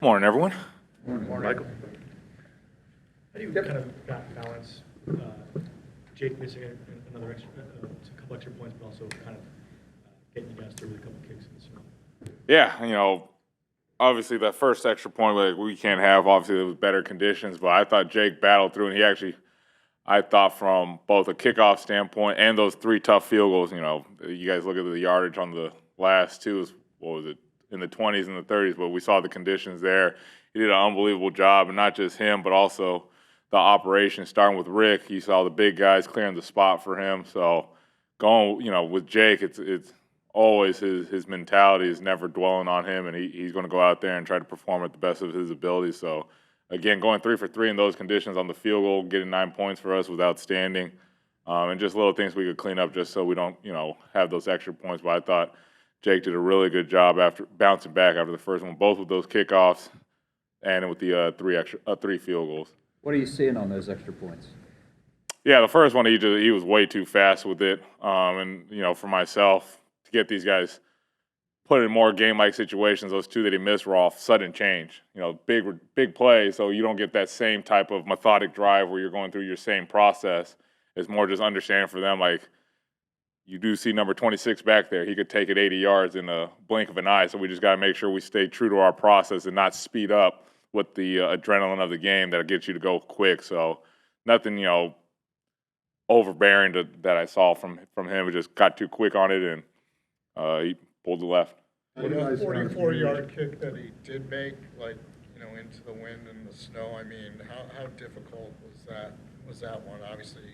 Morning, everyone. Morning. Michael? How do you kind of balance Jake missing another extra, a couple extra points, but also kind of getting you guys through with a couple kicks in the snow? Yeah, obviously that first extra point we can't have. Obviously, it was better conditions, but I thought Jake battled through, and he actually, I thought from both a kickoff standpoint and those three tough field goals. You guys look at the yardage on the last two. What was it? In the 20s and the 30s, but we saw the conditions there. He did an unbelievable job, and not just him, but also the operation, starting with Rick. You saw the big guys clearing the spot for him. So going, with Jake, it's always his mentality is never dwelling on him, and he's going to go out there and try to perform at the best of his ability. So again, going 3 for 3 in those conditions on the field goal, getting 9 points for us was outstanding. And just little things we could clean up just so we don't, have those extra points. But I thought Jake did a really good job after bouncing back after the first one, both with those kickoffs and with the three field goals. What are you seeing on those extra points? Yeah, the first one he was way too fast with it, and for myself to get these guys put in more game-like situations, those two that he missed were off sudden change. Big play, so you don't get that same type of methodic drive where you're going through your same process. It's more just understanding for them, like, you do see number 26 back there. He could take it 80 yards in a blink of an eye. So we just got to make sure we stay true to our process and not speed up with the adrenaline of the game that'll get you to go quick. So nothing, overbearing that I saw from him. He just got too quick on it, and he pulled the left. The 44-yard kick that he did make, into the wind and the snow, how difficult was that one, obviously,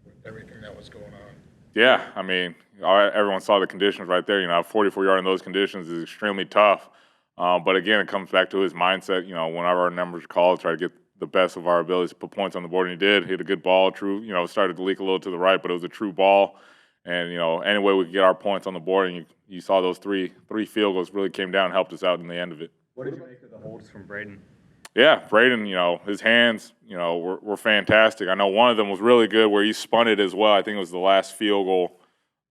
with everything that was going on? Yeah, everyone saw the conditions right there. 44-yard in those conditions is extremely tough. But again, it comes back to his mindset. Whenever our numbers are called, try to get the best of our abilities to put points on the board, and he did. Hit a good ball, true. Started to leak a little to the right, but it was a true ball. And any way we could get our points on the board, and you saw those three field goals really came down and helped us out in the end of it. What did you make of the holds from Braden? Yeah, Braden, his hands, were fantastic. I know one of them was really good where he spun it as well. I think it was the last field goal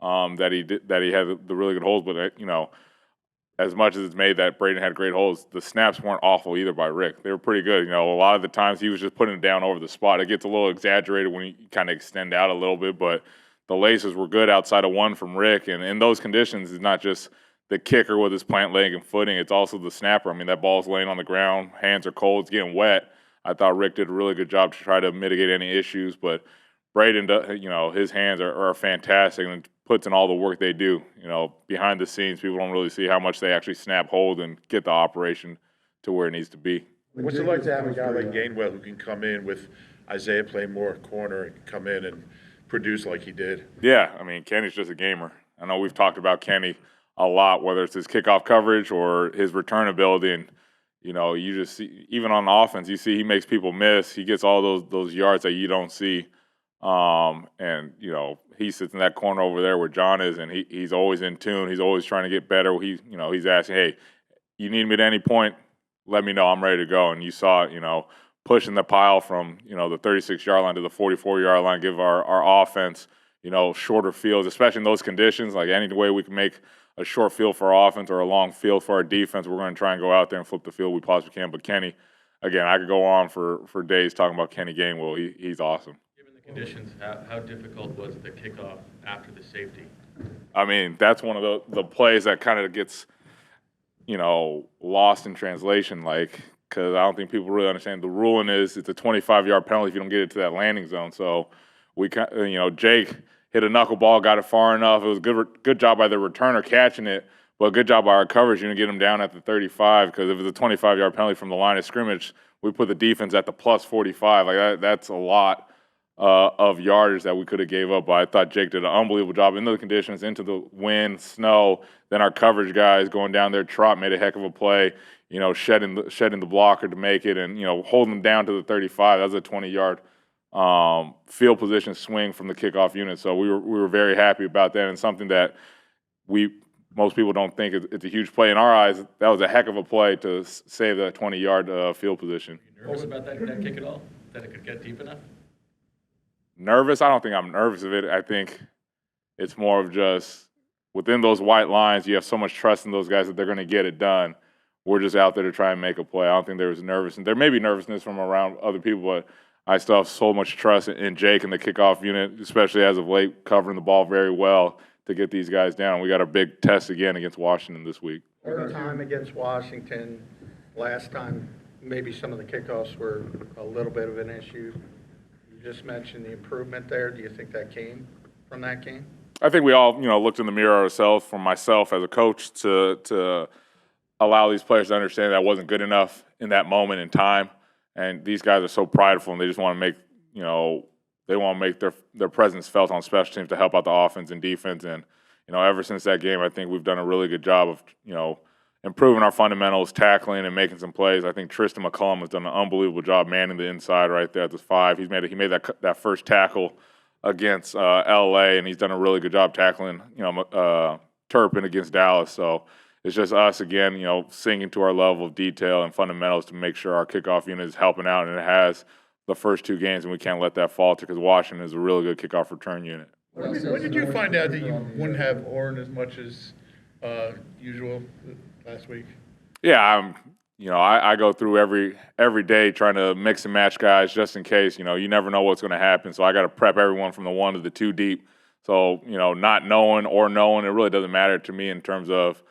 that he had the really good holds. But, as much as it's made that Braden had great holds, the snaps weren't awful either by Rick. They were pretty good. A lot of the times he was just putting it down over the spot. It gets a little exaggerated when you kind of extend out a little bit, but the laces were good outside of one from Rick. And in those conditions, it's not just the kicker with his plant leg and footing, it's also the snapper. That ball's laying on the ground, hands are cold, it's getting wet. I thought Rick did a really good job to try to mitigate any issues, but Braden, his hands are fantastic and puts in all the work they do. Behind the scenes, people don't really see how much they actually snap, hold, and get the operation to where it needs to be. What's it like to have a guy like Gainwell who can come in with Isaiah play more corner and come in and produce like he did? Yeah, Kenny's just a gamer. I know we've talked about Kenny a lot, whether it's his kickoff coverage or his return ability. And, you just see, even on offense, you see he makes people miss. He gets all those yards that you don't see. And, he sits in that corner over there where John is, and he's always in tune. He's always trying to get better. He's asking, hey, you need me at any point, let me know. I'm ready to go. And you saw, pushing the pile from, the 36-yard line to the 44-yard line, give our offense, shorter fields, especially in those conditions. Like any way we can make a short field for our offense or a long field for our defense, we're going to try and go out there and flip the field we possibly can. But Kenny, again, I could go on for days talking about Kenny Gainwell. He's awesome. Given the conditions, how difficult was the kickoff after the safety? That's one of the plays that kind of gets, lost in translation, because I don't think people really understand. The ruling is it's a 25-yard penalty if you don't get it to that landing zone. So Jake hit a knuckleball, got it far enough. It was good job by the returner catching it, but good job by our coverage, get him down at the 35, because if it's a 25-yard penalty from the line of scrimmage, we put the defense at the plus 45. That's a lot of yardage that we could have gave up. But I thought Jake did an unbelievable job in the conditions, into the wind, snow. Then our coverage guys going down there, Trot made a heck of a play, shedding the blocker to make it, and, holding them down to the 35. That was a 20-yard field position swing from the kickoff unit. So we were very happy about that, and something that most people don't think it's a huge play. In our eyes, that was a heck of a play to save that 20-yard field position. You nervous about that kick at all? That it could get deep enough? Nervous? I don't think I'm nervous of it. I think it's more of just within those white lines, you have so much trust in those guys that they're going to get it done. We're just out there to try and make a play. I don't think there was nervousness. There may be nervousness from around other people, but I still have so much trust in Jake and the kickoff unit, especially as of late, covering the ball very well to get these guys down. We got a big test again against Washington this week. Third time against Washington. Last time, maybe some of the kickoffs were a little bit of an issue. You just mentioned the improvement there. Do you think that came from that game? I think we all, looked in the mirror ourselves, from myself as a coach, to allow these players to understand that wasn't good enough in that moment in time. And these guys are so prideful, and they just want to make, they want to make their presence felt on special teams to help out the offense and defense. And, ever since that game, I think we've done a really good job of, improving our fundamentals, tackling and making some plays. I think Tristan McCullum has done an unbelievable job manning the inside right there at the 5. He made that first tackle against LA, and he's done a really good job tackling, Turpin against Dallas. So it's just us again, singing to our level of detail and fundamentals to make sure our kickoff unit is helping out, and it has the first 2 games, and we can't let that falter because Washington is a really good kickoff return unit. When did you find out that you wouldn't have Orrin as much as usual last week? Yeah, I go through every day trying to mix and match guys just in case. You never know what's going to happen, so I got to prep everyone from the 1 to the 2 deep. So not knowing or knowing, it really doesn't matter to me in terms of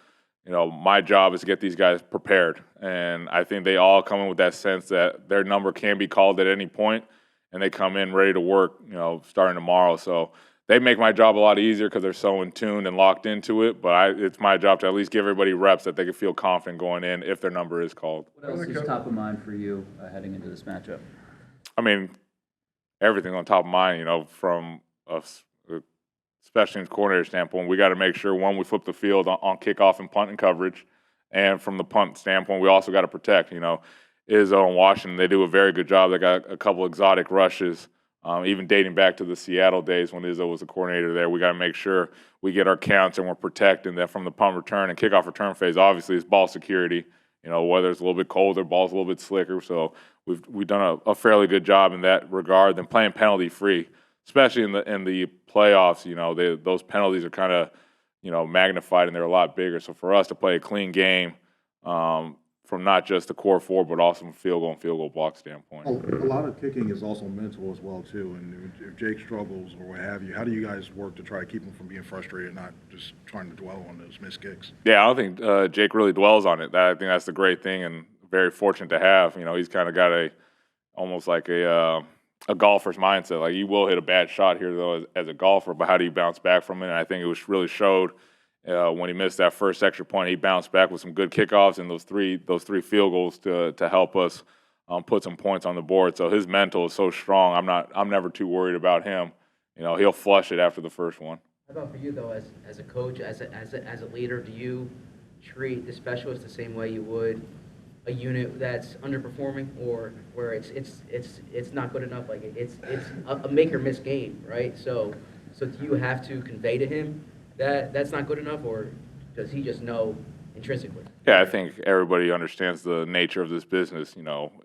my job is to get these guys prepared, and I think they all come in with that sense that their number can be called at any point, and they come in ready to work. Starting tomorrow, so. They make my job a lot easier because they're so in tune and locked into it, but it's my job to at least give everybody reps that they can feel confident going in if their number is called. What else is top of mind for you heading into this matchup? I mean, everything's on top of mind, from a special teams coordinator standpoint. We got to make sure, one, we flip the field on kickoff and punt and coverage, and from the punt standpoint, we also got to protect. Izzo and Washington, they do a very good job. They got a couple exotic rushes. Even dating back to the Seattle days when Izzo was the coordinator there, we got to make sure we get our counts and we're protecting that from the punt return and kickoff return phase. Obviously, it's ball security. Whether it's a little bit colder, ball's a little bit slicker. So we've done a fairly good job in that regard. Then playing penalty free, especially in the playoffs. Those penalties are kind of magnified and they're a lot bigger. So for us to play a clean game. From not just the core 4, but also from field goal and field goal block standpoint. A lot of kicking is also mental as well, too. And if Jake struggles or what have you, how do you guys work to try to keep him from being frustrated, not just trying to dwell on those missed kicks? Yeah, I don't think Jake really dwells on it. I think that's the great thing and very fortunate to have. He's kind of got almost like a golfer's mindset. Like, you will hit a bad shot here, though, as a golfer, but how do you bounce back from it? And I think it really showed when he missed that first extra point. He bounced back with some good kickoffs and those three field goals to help us put some points on the board. So his mental is so strong. I'm never too worried about him. He'll flush it after the first one. How about for you though, as a coach, as a leader, do you treat the specialist the same way you would a unit that's underperforming, or where it's not good enough? Like it's a make or miss game, right? So do you have to convey to him that's not good enough, or does he just know intrinsically? Yeah, I think everybody understands the nature of this business.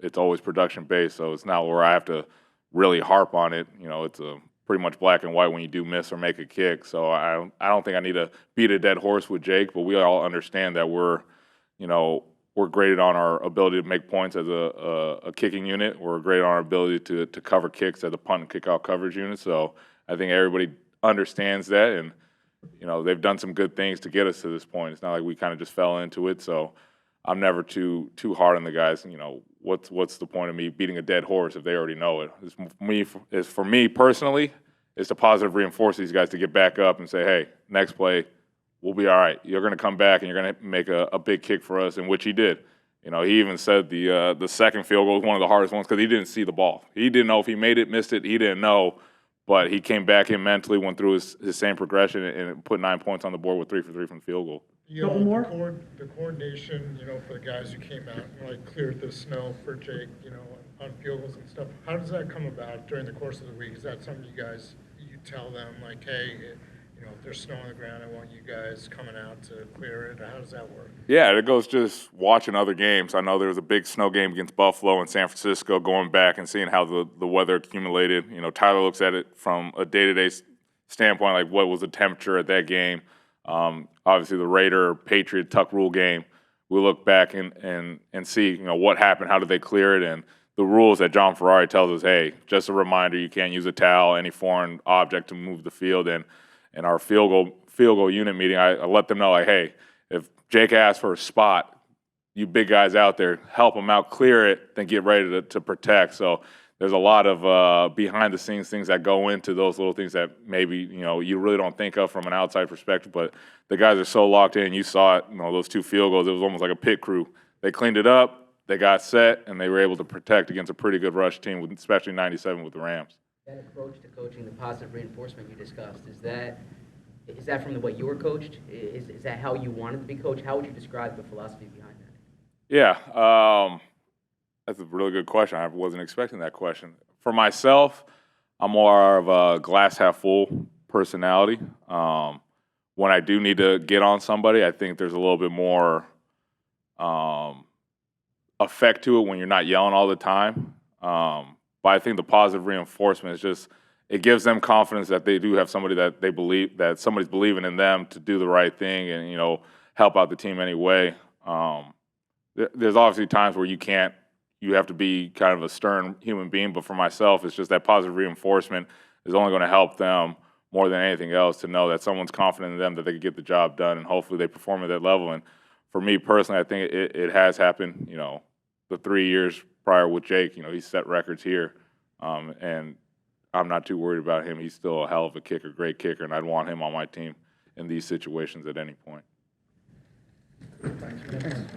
It's always production-based, so it's not where I have to really harp on it. It's pretty much black and white when you do miss or make a kick. So I don't think I need to beat a dead horse with Jake, but we all understand that we're graded on our ability to make points as a kicking unit. We're graded on our ability to cover kicks as a punt and kickoff coverage unit. So I think everybody understands that, and they've done some good things to get us to this point. It's not like we kind of just fell into it. So I'm never too hard on the guys. What's the point of me beating a dead horse if they already know it? For me personally, it's to positive reinforce these guys to get back up and say, hey, next play, we'll be all right. You're going to come back and you're going to make a big kick for us, and which he did. He even said the second field goal was one of the hardest ones because he didn't see the ball. He didn't know if he made it, missed it. He didn't know. But he came back in mentally, went through his same progression, and put 9 points on the board with 3 for 3 from the field goal. Couple more? The coordination, for the guys who came out and cleared the snow for Jake, on field goals and stuff. How does that come about during the course of the week? Is that something you tell them, like, hey, if there's snow on the ground, I want you guys coming out to clear it? How does that work? Yeah, it goes just watching other games. I know there was a big snow game against Buffalo and San Francisco, going back and seeing how the weather accumulated. Tyler looks at it from a day-to-day standpoint, like what was the temperature at that game. Obviously, the Raider-Patriot Tuck Rule game we look back and see, you know, what happened, how did they clear it, and the rules that John Ferrari tells us, hey, just a reminder, you can't use a towel, any foreign object to move the field. And in our field goal unit meeting, I let them know, like, hey, if Jake asks for a spot, you big guys out there, help him out, clear it, then get ready to protect. So there's a lot of behind-the-scenes things that go into those little things that maybe, you know, you really don't think of from an outside perspective. But the guys are so locked in. You saw it, you know, those 2 field goals. It was almost like a pit crew. They cleaned it up, they got set, and they were able to protect against a pretty good rush team, especially 97 with the Rams. That approach to coaching, the positive reinforcement you discussed, is that from the way you were coached? Is that how you wanted to be coached? How would you describe the philosophy behind that? Yeah, that's a really good question. I wasn't expecting that question. For myself, I'm more of a glass half full personality. When I do need to get on somebody, I think there's a little bit more effect to it when you're not yelling all the time. But I think the positive reinforcement is just, it gives them confidence that they do have somebody that they believe, that somebody's believing in them to do the right thing and, you know, help out the team anyway. There's obviously times where you have to be kind of a stern human being, but for myself, it's just that positive reinforcement is only going to help them more than anything else to know that someone's confident in them that they can get the job done, and hopefully they perform at that level. And for me personally, I think it has happened. You know, the 3 years prior with Jake, you know, he set records here, and I'm not too worried about him. He's still a hell of a kicker, great kicker, and I'd want him on my team in these situations at any point.